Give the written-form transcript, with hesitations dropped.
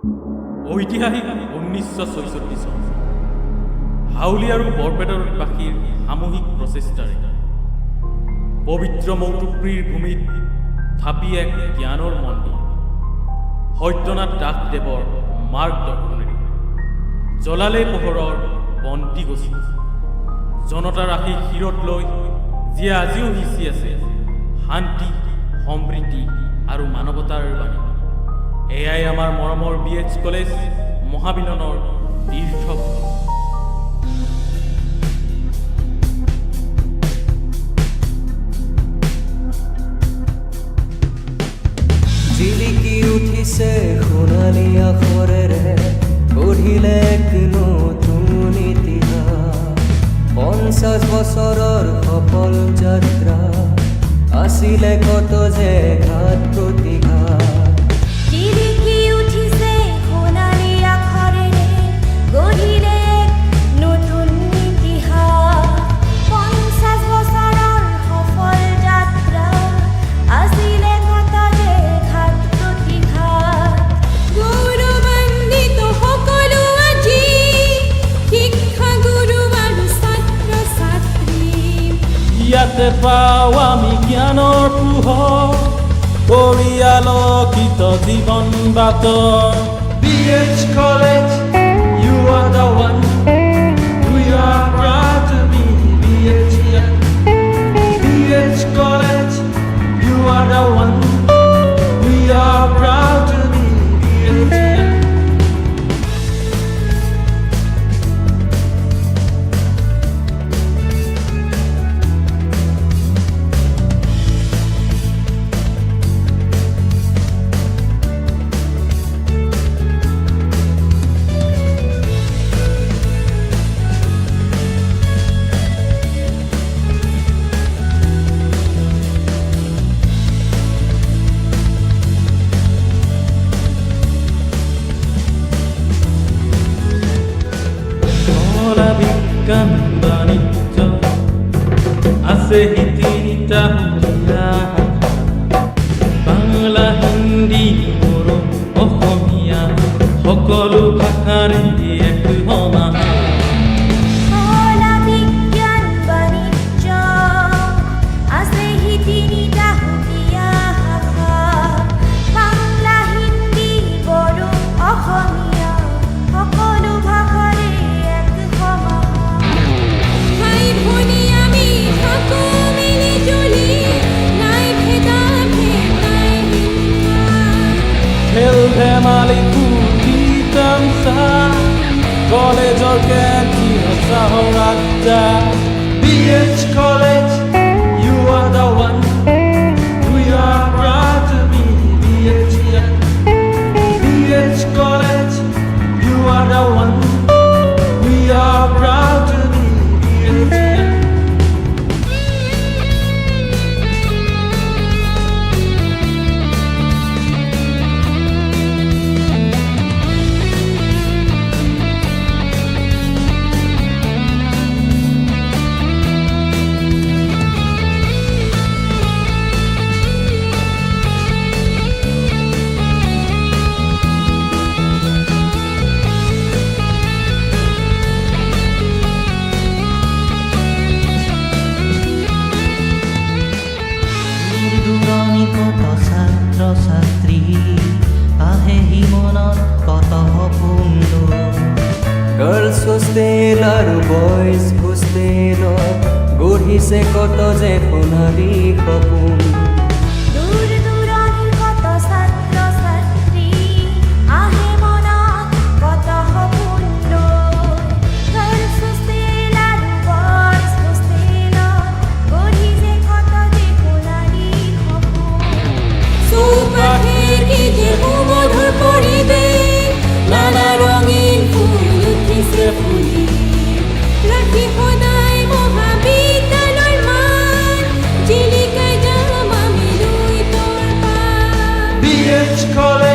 ঐতিহাসিক 1946 চন হাউলি আৰু বৰপেটাৰ বাসীৰ সামূহিক প্ৰচেষ্টাৰে পবিত্ৰ মৌটুকৰীৰ ভূমিত থাপি এক জ্ঞানৰ মন্দিৰ সত্যনাথ দাসদেৱৰ মাৰ্গদৰ্শনেৰে জ্বলালে পোহৰৰ বন্তি গছি জনতাৰ আশীষ শিৰত লৈ যিয়ে আজিও সিঁচি আছে শান্তি সমৃদ্ধি আৰু মানৱতাৰ বাণী। এয়াই আমাৰ মৰমৰ BH কলেজ মহাবিলনৰ তীৰ্থ। জিলিকি উঠিছে সোণালী আখৰেৰে গঢ়িলে এক নতুন ইতিহাস 50 বছৰৰ সফল যাত্ৰা আছিলে কত যে ঘাত প্ৰতিঘাত। জিলিকি উঠিছে সোণালী আখৰেৰে গঢ়িলে এক নতুন ইতিহাস 50 বছৰৰ সফল যাত্ৰা আছিলে কত যে ঘাত প্ৰতিঘাত। গৌৰৱান্বিত সকলো আজি শিক্ষাগুৰু আৰু ছাত্ৰ ছাত্ৰী ইয়াতে পাওঁ আমি জ্ঞানৰ পোহৰ কৰি আলোকিত জীৱন বাতৰ। BH College, you are the one. We are proud to be BHN. BH College, you are the one. We are proud to be BHN. কলা বিজ্ঞান বাণিজ্য আছে তিনিটা সুকীয়া শাখা বাংলা হিন্দী বড়ো অসমীয়া সকলো ভাষাৰে এক সমাহা। কলা বিজ্ঞান বাণিজ্য আছে তিনিটা সুকীয়া শাখা বাংলা হিন্দী বড়ো অসমীয়া সকলো ভাষাৰে এক সমাহা। ভাই ভনী আমি থাকো মিলি জুলি নাই ভেদাভেদ নাই হিংসা। খেল ধেমালি ফূৰ্তি তামচা কলেজৰ কেণ্টিন চাহৰ আড্ডা। BH College, you are the one. We are proud to be BHN. BH College, you are the one. We are proud to be BHN. দূৰণি কত ছাত্ৰ ছাত্ৰী আহে মনত কত সপোন গাৰ্লছ হোষ্টেল আৰু বইজ হোষ্টেলত গঢ়িছে কত যে সোণালী সপোন। দূৰ দূৰণিৰ কত ছাত্ৰ ছাত্ৰী আহে মনত কত সপোন গাৰ্লছ হোষ্টেল আৰু বইজ হোষ্টেলত গঢ়িছে কত যে সোণালী সপোন। চৌপাশে কি যে সুমধুৰ পৰিৱেশ নানা ৰঙীন ফুল উঠিছে ফুলি ৰাখি সদায় মহাবিদ্যালয়ৰ মান জিলিকাই যাম আমি দুই তোৰ পাৰ। BH College.